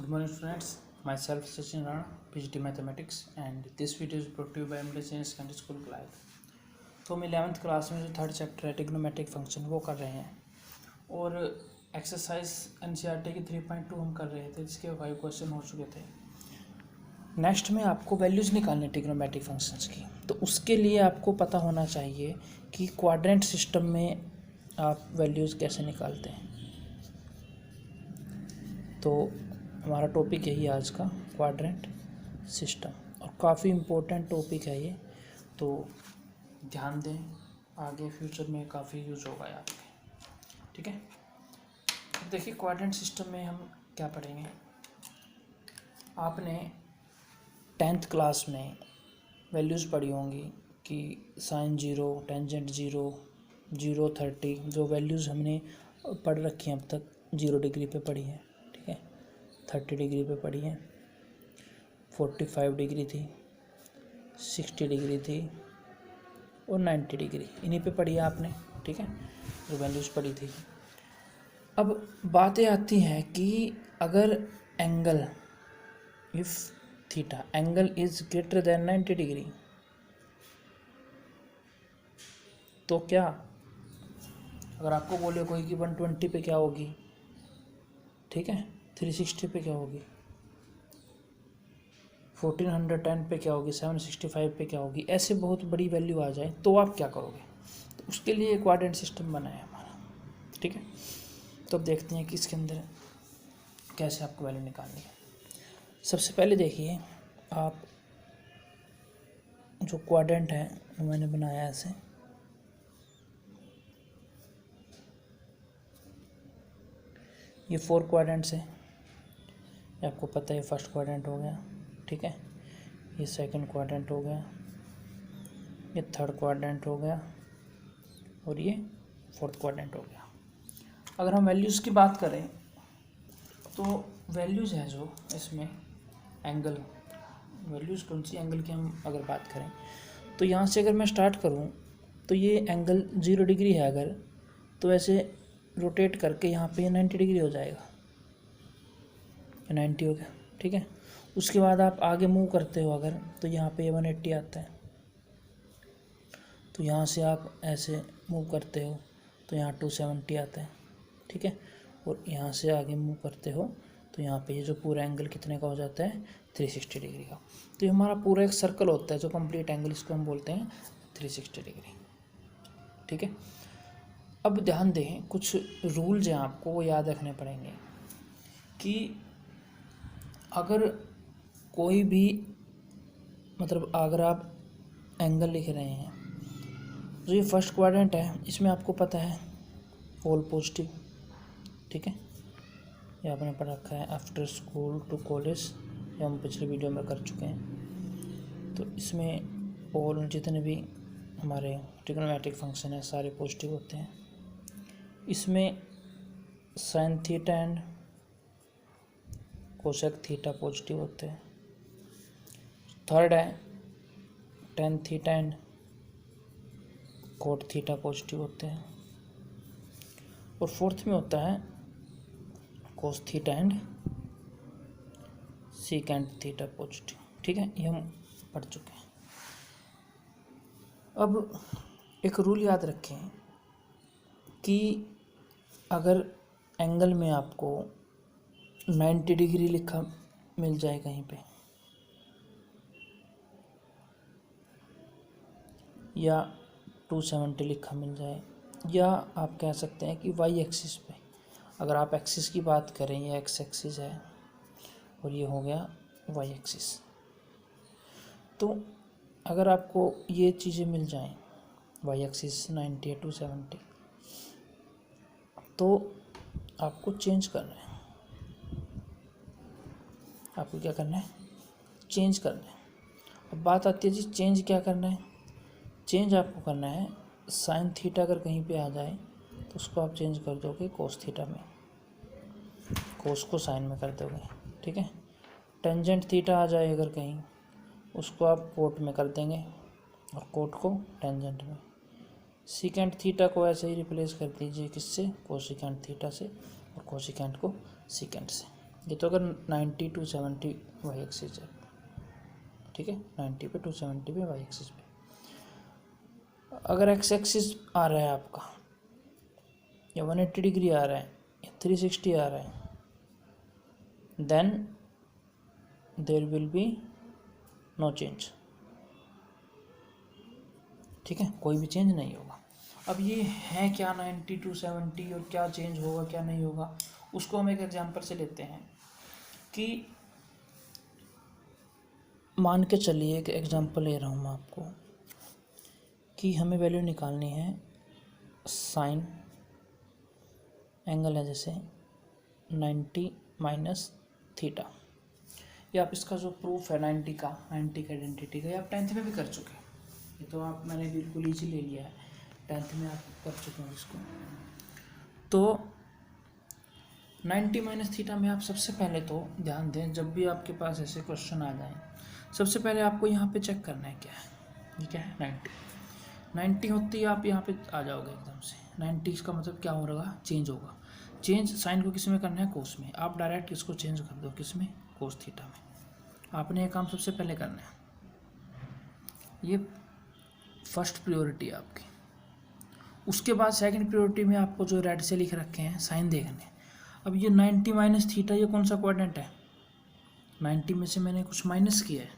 Good morning students, myself Sachin Rana, PhD Mathematics and this video is brought to you by Middle Senior Secondary School Clive। तो हम 11th class में जो third chapter है trigonometric function वो कर रहे हैं और एक्सरसाइज एनसीईआरटी की 3.2 हम कर रहे थे जिसके 5 क्वेश्चन हो चुके थे। नेक्स्ट में आपको वैल्यूज़ निकालने ट्रिग्नोमेट्रिक फंक्शंस की, तो उसके लिए आपको पता होना चाहिए कि क्वाड्रेंट सिस्टम में आप वैल्यूज़ कैसे निकालते हैं। तो हमारा टॉपिक यही आज का क्वाड्रेंट सिस्टम और काफ़ी इम्पोर्टेंट टॉपिक है ये, तो ध्यान दें, आगे फ्यूचर में काफ़ी यूज होगा आपके। ठीक है, तो देखिए क्वाड्रेंट सिस्टम में हम क्या पढ़ेंगे। आपने 10th क्लास में वैल्यूज़ पढ़ी होंगी कि साइन 0, टेंजेंट 0, 0, 30 जो वैल्यूज़ हमने पढ़ रखी हैं अब तक 0 डिग्री पे पढ़ी हैं। ठीक है, 30 डिग्री पे पढ़ी है, 45 डिग्री थी, 60 डिग्री थी और 90 डिग्री, इन्हीं पे पढ़ी है आपने। ठीक है, जो वैल्यूज़ पढ़ी थी। अब बातें आती हैं कि अगर angle if theta angle is greater than 90 degree तो क्या, अगर आपको बोले कोई कि 120 पे क्या होगी, ठीक है, 360 पे क्या होगी, 1410 पे क्या होगी, 765 पे क्या होगी, ऐसे बहुत बड़ी वैल्यू आ जाए तो आप क्या करोगे। तो उसके लिए क्वाड्रेंट सिस्टम बना है हमारा। ठीक है, तो अब देखते हैं कि इसके अंदर कैसे आपको वैल्यू निकालनी है। सबसे पहले देखिए, आप जो क्वाड्रेंट है वो मैंने बनाया ऐसे, ये 4 क्वाड्रेंट्स है, ये आपको पता है। फर्स्ट क्वाड्रेंट हो गया, ठीक है, ये सेकंड क्वाड्रेंट हो गया, ये थर्ड क्वाड्रेंट हो गया और ये फोर्थ क्वाड्रेंट हो गया। अगर हम वैल्यूज़ की बात करें तो वैल्यूज़ है जो इसमें एंगल, वैल्यूज़ कौन सी एंगल की हम अगर बात करें तो यहाँ से अगर मैं स्टार्ट करूँ तो ये एंगल 0 डिग्री है, अगर तो ऐसे रोटेट करके यहाँ पे 90 डिग्री हो जाएगा, 90 हो गया। ठीक है, उसके बाद आप आगे मूव करते हो अगर तो यहाँ पे 180 आता है, तो यहाँ से आप ऐसे मूव करते हो तो यहाँ 270 आता है। ठीक है, और यहाँ से आगे मूव करते हो तो यहाँ पे ये जो पूरा एंगल कितने का हो जाता है, 360 डिग्री का। तो ये हमारा पूरा एक सर्कल होता है जो कंप्लीट एंगल, इसको हम बोलते हैं 360 डिग्री। ठीक है, अब ध्यान दें, कुछ रूल्स हैं आपको वो याद रखने पड़ेंगे कि अगर कोई भी मतलब अगर आप एंगल लिख रहे हैं, जो ये फर्स्ट क्वाड्रेंट है इसमें आपको पता है ऑल पॉजिटिव। ठीक है, ये आपने पढ़ रखा है आफ्टर स्कूल टू कॉलेज, ये हम पिछले वीडियो में कर चुके हैं। तो इसमें ऑल जितने भी हमारे ट्रिग्नोमेट्रिक फंक्शन है सारे पॉजिटिव होते हैं। इसमें sine theta and cosec theta positive होते हैं। थर्ड है tan theta and cot theta positive होते हैं। और फोर्थ में होता है cos theta and secant theta positive. ठीक है, ये हम पढ़ चुके हैं। अब एक रूल याद रखें कि अगर एंगल में आपको 90 डिग्री लिखा मिल जाए कहीं पे, या 270 लिखा मिल जाए, या आप कह सकते हैं कि वाई एक्सिस पे, अगर आप एक्सिस की बात करें, ये एक्स एक्सिस है और ये हो गया वाई एक्सिस, तो अगर आपको ये चीज़ें मिल जाएं, वाई एक्सिस 90 या 270, तो आपको चेंज करना है। आपको क्या करना है, चेंज करना है। अब बात आती है जी चेंज क्या करना है। चेंज आपको करना है, साइन थीटा अगर कहीं पे आ जाए तो उसको आप चेंज कर दोगे कोस थीटा में, कोस को साइन में कर दोगे। ठीक है, टेंजेंट थीटा आ जाए अगर कहीं, उसको आप कोट में कर देंगे और कोट को टेंजेंट में। सीकेंट थीटा को ऐसे ही रिप्लेस कर दीजिए, किससे, कोसिकेंट थीटा से, और कोसिकेंट को सीकेंट से। ये तो अगर 90 to 70 वाई एक्सिस है, ठीक है, 90 पे 270 पे वाई एक्सिस पे। अगर एक्स एक्सिस आ रहा है आपका या 180 डिग्री आ रहा है या 360 आ रहा है, then there will be no change, ठीक है, कोई भी चेंज नहीं होगा। अब ये है क्या 90 to 70 और क्या चेंज होगा क्या नहीं होगा, उसको हम एक एग्जांपल से लेते हैं कि मान के चलिए, एक एग्जांपल ले रहा हूँ मैं आपको कि हमें वैल्यू निकालनी है साइन एंगल है जैसे 90 माइनस थीटा। ये आप इसका जो प्रूफ है 90 का आइडेंटिटी का, ये आप 10th में भी कर चुके हैं, ये तो आप मैंने बिल्कुल ईजी ले लिया है, 10th में आप कर चुके हैं इसको। तो 90 माइनस थीटा में आप सबसे पहले तो ध्यान दें, जब भी आपके पास ऐसे क्वेश्चन आ जाएं, सबसे पहले आपको यहाँ पे चेक करना है क्या है, ये क्या है 90 होती है, आप यहाँ पे आ जाओगे एकदम से 90, इसका मतलब क्या हो रहा, चेंज होगा। चेंज साइन को किस में करना है, कोस में, आप डायरेक्ट इसको चेंज कर दो किस में, कोस थीटा में। आपने ये काम सबसे पहले करना है, ये फर्स्ट प्रियोरिटी है आपकी। उसके बाद सेकंड प्रियोरिटी में आपको जो रेड से लिख रखे हैं साइन देखने। अब ये 90 माइनस थीटा, ये कौन सा क्वाड्रेंट है, 90 में से मैंने कुछ माइनस किया है,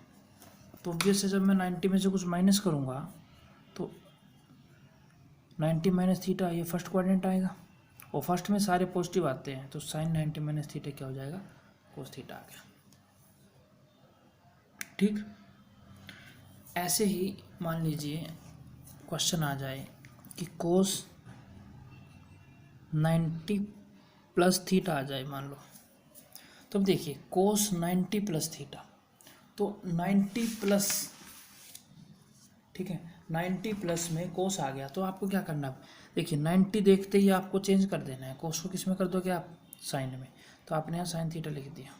तो ऑब्वियस है जब मैं 90 में से कुछ माइनस करूँगा तो 90 माइनस थीटा ये फर्स्ट क्वाड्रेंट आएगा, और फर्स्ट में सारे पॉजिटिव आते हैं, तो साइन 90 माइनस थीटा क्या हो जाएगा, कोस थीटा आ गया, ठीक। ऐसे ही मान लीजिए क्वेश्चन आ जाए कि कोस 90 प्लस थीटा आ जाए मान लो, तो अब देखिए कोस 90 प्लस थीटा, तो 90 प्लस, ठीक है, 90 प्लस में कोस आ गया, तो आपको क्या करना है, देखिए 90 देखते ही आपको चेंज कर देना है, कोस को किस में कर दोगे आप, साइन में, तो आपने यहाँ साइन थीटा लिख दिया।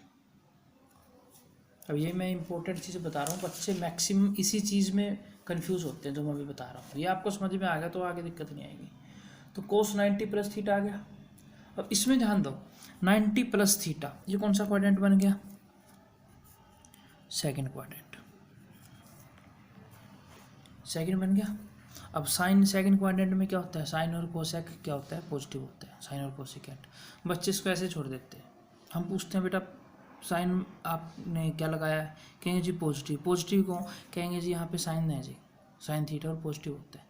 अब ये मैं इंपॉर्टेंट चीज़ बता रहा हूँ, बच्चे मैक्सिमम इसी चीज़ में कंफ्यूज होते हैं जो मैं अभी बता रहा हूँ, ये आपको समझ में आ गया तो आगे दिक्कत नहीं आएगी। तो कोस 90 प्लस थीटा आ गया। अब इसमें ध्यान दो 90 प्लस थीटा, ये कौन सा क्वाड्रेंट बन गया, सेकंड क्वाड्रेंट, सेकंड बन गया। अब साइन सेकंड क्वाड्रेंट में क्या होता है, साइन और कोसेक क्या होता है, पॉजिटिव होता है, साइन और कोसेकेंट। बच्चे इसको ऐसे छोड़ देते हैं, हम पूछते हैं बेटा साइन आपने क्या लगाया है, कहेंगे जी पॉजिटिव, पॉजिटिव को कहेंगे जी यहाँ पे साइन है जी, साइन थीटा और पॉजिटिव होता है।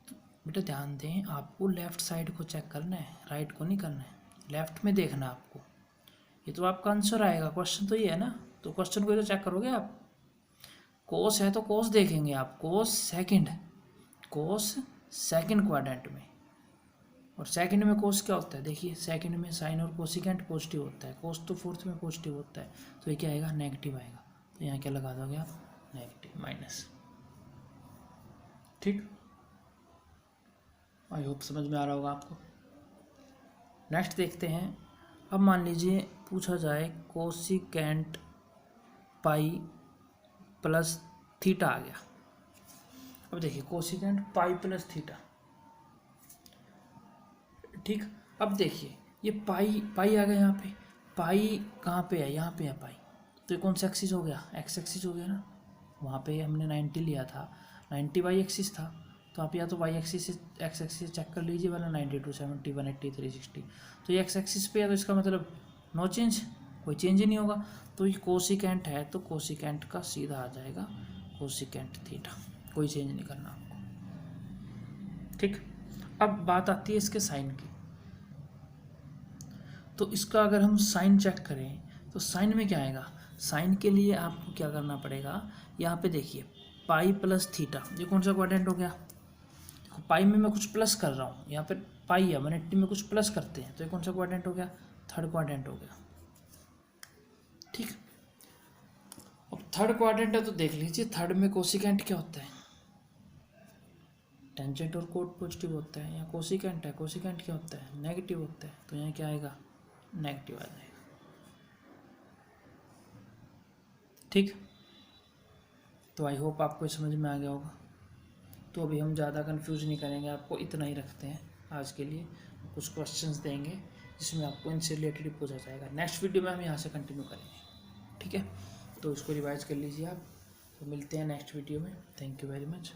तो बेटा ध्यान दें, आपको लेफ्ट साइड को चेक करना है, राइट को नहीं करना है, लेफ्ट में देखना आपको, ये तो आपका आंसर आएगा, क्वेश्चन तो ये है ना, तो क्वेश्चन को तो चेक करोगे आप। कोस है तो कोस देखेंगे आप, कोस सेकंड क्वाड्रेंट में, और सेकंड में कोस क्या होता है, देखिए सेकंड में साइन और कोसिकेंट पॉजिटिव होता है, कोस तो फोर्थ में पॉजिटिव होता है, तो ये क्या आएगा, नेगेटिव आएगा, तो यहाँ क्या लगा दोगे आप, नेगेटिव माइनस, ठीक। आई होप समझ में आ रहा होगा आपको। नेक्स्ट देखते हैं, अब मान लीजिए पूछा जाए कोसिकेंट पाई प्लस थीटा आ गया। अब देखिए कोसिकेंट पाई प्लस थीटा, ठीक। अब देखिए ये पाई पाई आ गया, यहाँ पे पाई कहाँ पे है, यहाँ पे है पाई, तो ये कौन सा एक्सिस हो गया, एक्स एक्सिस हो गया ना, वहाँ पे हमने 90 लिया था, 90 वाई एक्सिस था, तो आप या तो वाई एक्सिस से एक्स एक्सिस चेक कर लीजिए, वाला 90 to 70 180 360, तो ये एक्स एक्सिस पे है, तो इसका मतलब नो चेंज, कोई चेंज ही नहीं होगा। तो ये कोसिकेंट है तो कोसिकेंट का सीधा आ जाएगा कोसिकेंट थीटा, कोई चेंज नहीं करना आपको, ठीक। अब बात आती है इसके साइन की, तो इसका अगर हम साइन चेक करें तो साइन में क्या आएगा, साइन के लिए आपको क्या करना पड़ेगा, यहाँ पे देखिए पाई प्लस थीटा, ये कौन सा क्वाड्रेंट हो गया, पाई में मैं कुछ प्लस कर रहा हूँ, यहाँ पे पाई है 180 में कुछ प्लस करते हैं, तो ये कौन सा क्वाड्रेंट हो गया, थर्ड क्वाड्रेंट हो गया, ठीक। अब थर्ड क्वाड्रेंट है तो देख लीजिए थर्ड में कोसिकेंट क्या होता है, टेंजेंट और कोट पॉजिटिव होता है, यहाँ कोसिकेंट है, कोसिकेंट क्या होता है, नेगेटिव होता है, तो यहाँ क्या आएगा, नेगेटिव आ जाएगा, ठीक। तो आई होप आपको समझ में आ गया होगा। तो अभी हम ज़्यादा कंफ्यूज नहीं करेंगे, आपको इतना ही रखते हैं आज के लिए, कुछ क्वेश्चंस देंगे जिसमें आपको इनसे रिलेटेड पूछा जाएगा। नेक्स्ट वीडियो में हम यहाँ से कंटिन्यू करेंगे, ठीक है। तो इसको रिवाइज कर लीजिए आप। तो मिलते हैं नेक्स्ट वीडियो में। Thank you very much.